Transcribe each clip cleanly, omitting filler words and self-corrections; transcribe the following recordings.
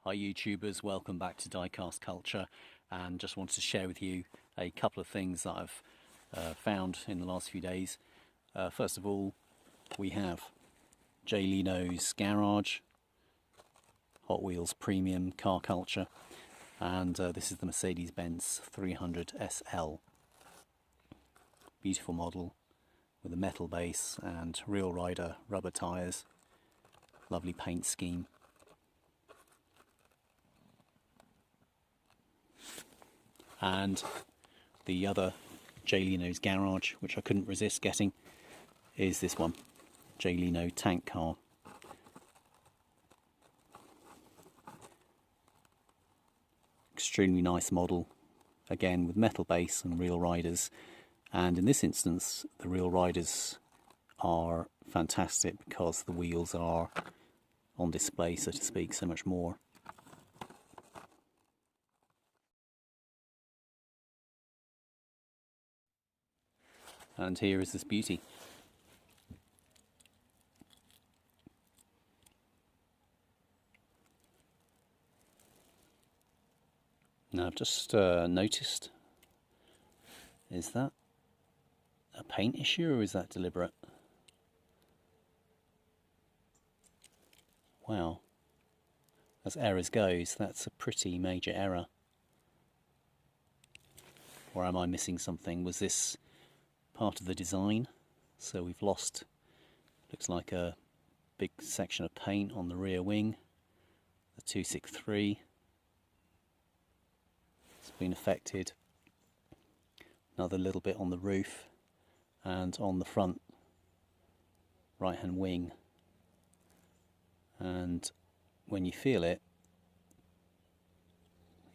Hi YouTubers, welcome back to Diecast Culture, and just wanted to share with you a couple of things that I've found in the last few days. First of all, we have Leno's Garage, Hot Wheels Premium Car Culture, and this is the Mercedes-Benz 300 SL. Beautiful model with a metal base and Real Rider rubber tyres, lovely paint scheme. And the other Leno's Garage, which I couldn't resist getting, is this one, Leno Tank Car. Extremely nice model, again with metal base and real riders, and in this instance the real riders are fantastic because the wheels are on display, so to speak, so much more. And here is this beauty. Now I've just noticed, is that a paint issue or is that deliberate? Wow, as errors goes, that's a pretty major error. Or am I missing something? Was this part of the design? So we've lost, looks like a big section of paint on the rear wing, the 263. It's been affected. Another little bit on the roof and on the front right hand wing. And when you feel it,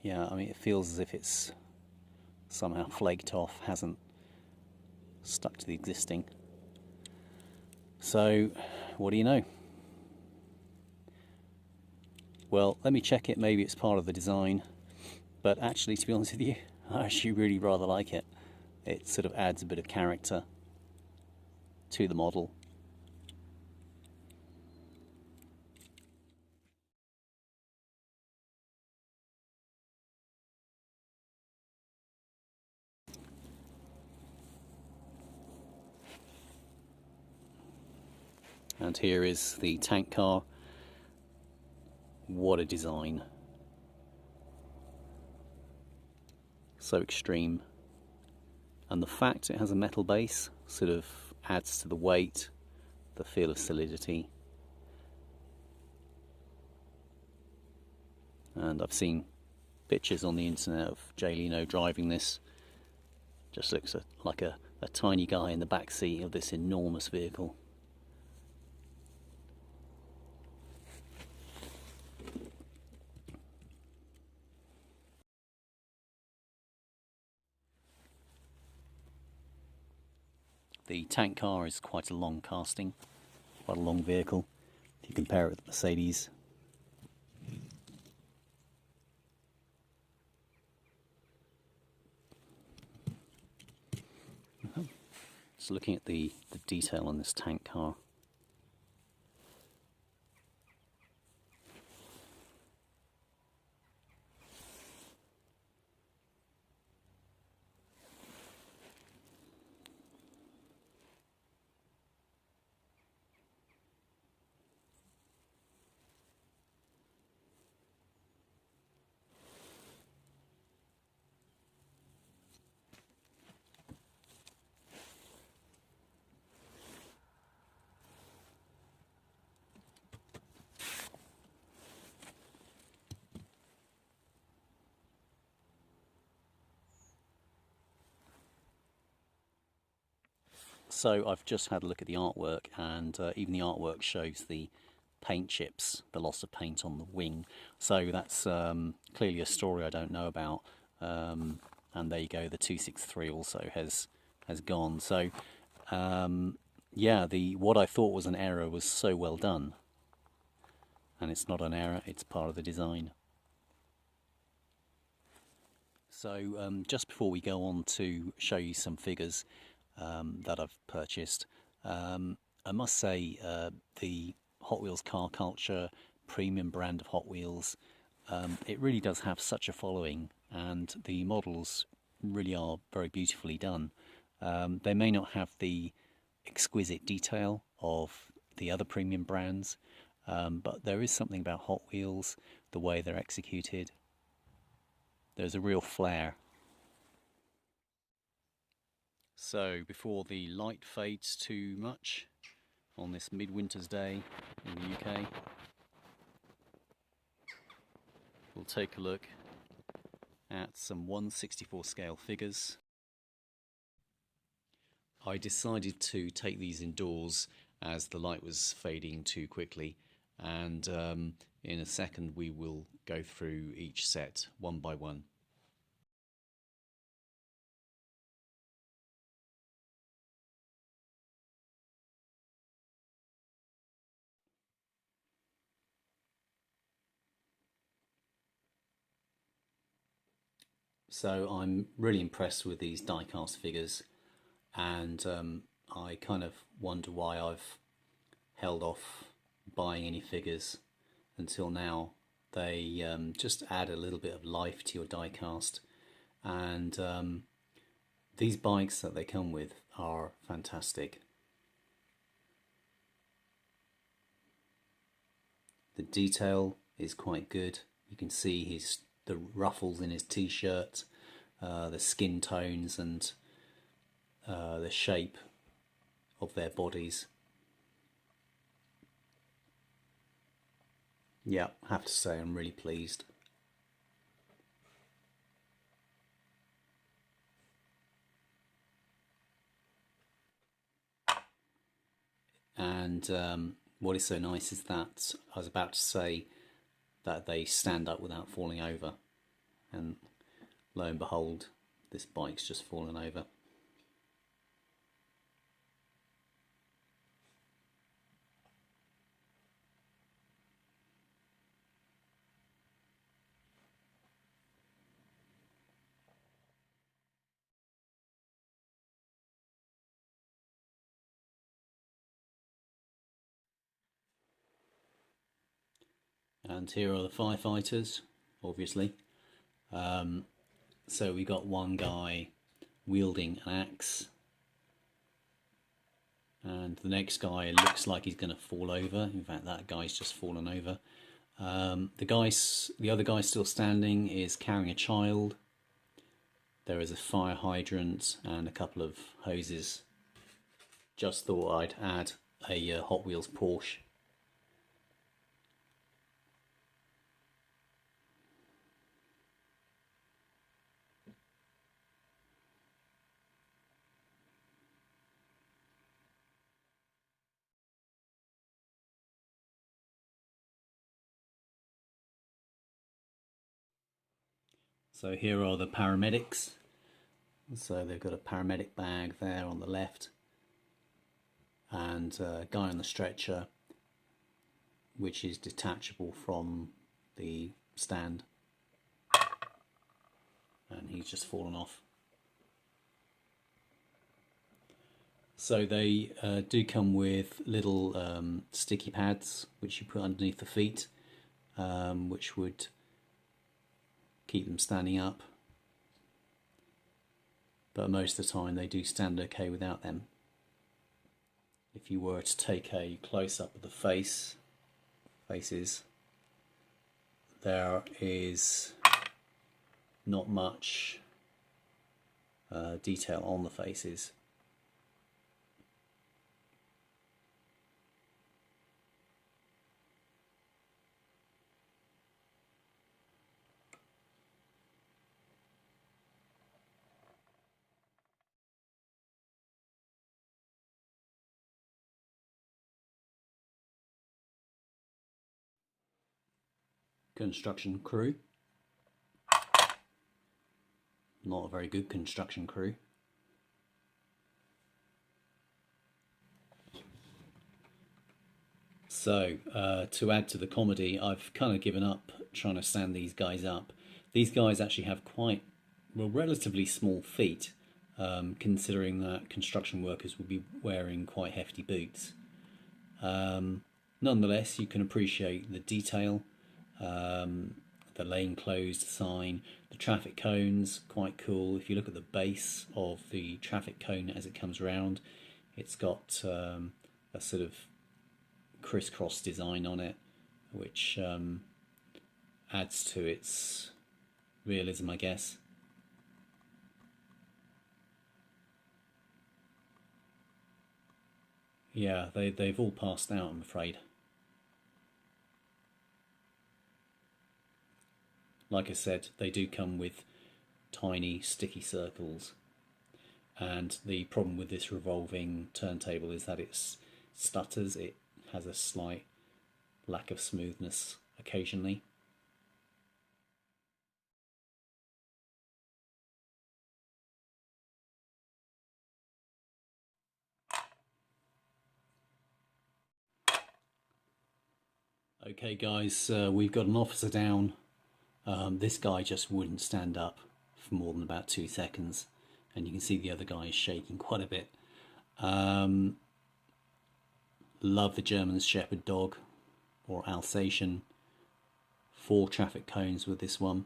yeah, I mean, it feels as if it's somehow flaked off, hasn't stuck to the existing. So what do you know? Well, let me check it. Maybe it's part of the design, but actually, to be honest with you, I actually really rather like it. It sort of adds a bit of character to the model. And here is the tank car. What a design. So extreme. And the fact it has a metal base sort of adds to the weight, the feel of solidity. And I've seen pictures on the internet of Leno driving this. Just looks like a tiny guy in the back seat of this enormous vehicle. The tank car is quite a long casting, quite a long vehicle, if you compare it with the Mercedes. Just looking at the detail on this tank car. So I've just had a look at the artwork, and even the artwork shows the paint chips, the loss of paint on the wing. So that's clearly a story I don't know about. And there you go, the 263 also has gone. So yeah, what I thought was an error was so well done, and it's not an error, it's part of the design. So just before we go on to show you some figures that I've purchased, I must say the Hot Wheels Car Culture premium brand of Hot Wheels it really does have such a following, and the models really are very beautifully done. They may not have the exquisite detail of the other premium brands, but there is something about Hot Wheels, the way they're executed. There's a real flair. So before the light fades too much on this midwinter's day in the UK, we'll take a look at some 1/64 scale figures. I decided to take these indoors as the light was fading too quickly, and in a second we will go through each set one by one. So I'm really impressed with these diecast figures, and I kind of wonder why I've held off buying any figures until now. They just add a little bit of life to your diecast, and these bikes that they come with are fantastic. The detail is quite good. You can see the ruffles in his t-shirt, the skin tones, and the shape of their bodies. Yeah, I have to say I'm really pleased. And what is so nice is that I was about to say that they stand up without falling over, and lo and behold, this bike's just fallen over. And here are the firefighters, obviously. So we got one guy wielding an axe, and the next guy looks like he's going to fall over. In fact, that guy's just fallen over. The other guy still standing is carrying a child. There is a fire hydrant and a couple of hoses. Just thought I'd add a Hot Wheels Porsche. So here are the paramedics. So they've got a paramedic bag there on the left, and a guy on the stretcher, which is detachable from the stand, and he's just fallen off. So they do come with little sticky pads which you put underneath the feet, which would keep them standing up, but most of the time they do stand okay without them. If you were to take a close-up of the faces, there is not much detail on the faces. Construction crew. Not a very good construction crew. So to add to the comedy, I've kind of given up trying to stand these guys up. These guys actually have quite, well, relatively small feet, considering that construction workers will be wearing quite hefty boots. Nonetheless, you can appreciate the detail, the lane closed sign. The traffic cones, quite cool. If you look at the base of the traffic cone as it comes around, it's got a sort of crisscross design on it, which adds to its realism, I guess. Yeah, they've all passed out, I'm afraid. Like I said, they do come with tiny sticky circles, and the problem with this revolving turntable is that it stutters. It has a slight lack of smoothness occasionally. Okay guys, we've got an officer down. This guy just wouldn't stand up for more than about 2 seconds, and you can see the other guy is shaking quite a bit. Love the German Shepherd dog, or Alsatian. 4 traffic cones with this one.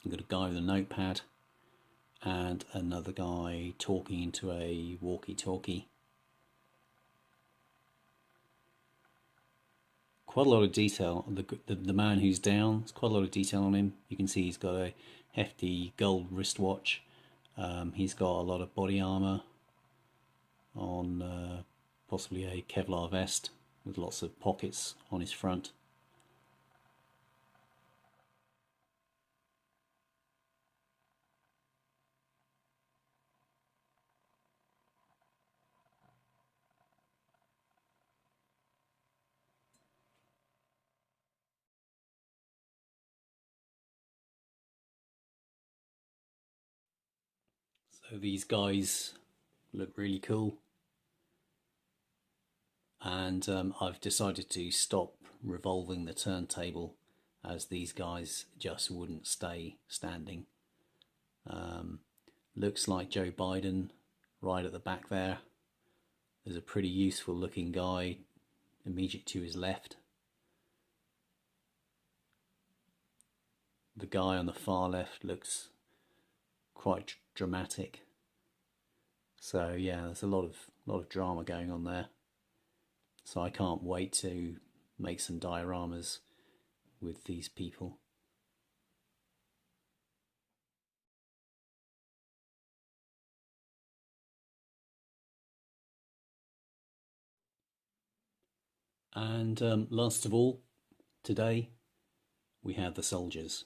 You've got a guy with a notepad and another guy talking into a walkie-talkie. Quite a lot of detail. The man who's down, there's quite a lot of detail on him. You can see he's got a hefty gold wristwatch. He's got a lot of body armor on, possibly a Kevlar vest with lots of pockets on his front. So these guys look really cool, and I've decided to stop revolving the turntable as these guys just wouldn't stay standing. Looks like Joe Biden right at the back there. There's a pretty useful looking guy immediate to his left. The guy on the far left looks quite dramatic. So yeah, there's a lot of drama going on there. So I can't wait to make some dioramas with these people. And last of all, today we have the soldiers.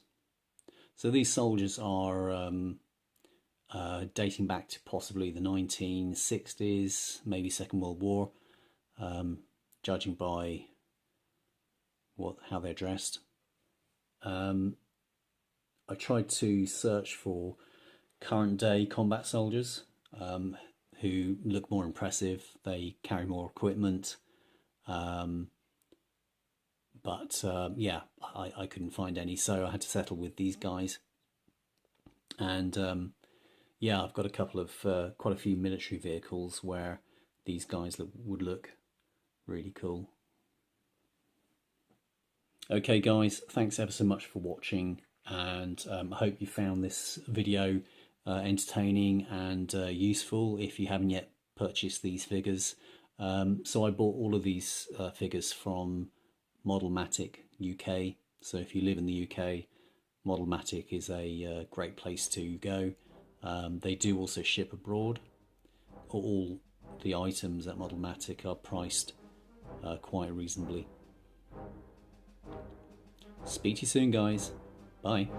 So these soldiers are dating back to possibly the 1960s, maybe Second World War, judging by how they're dressed. I tried to search for current day combat soldiers who look more impressive. They carry more equipment. But yeah, I couldn't find any, so I had to settle with these guys. And yeah, I've got a couple of quite a few military vehicles where these guys would look really cool. Okay guys, thanks ever so much for watching, and I hope you found this video entertaining and useful if you haven't yet purchased these figures. So I bought all of these figures from Modelmatic UK. So if you live in the UK, Modelmatic is a great place to go. They do also ship abroad. All the items at Modelmatic are priced quite reasonably. Speak to you soon, guys. Bye.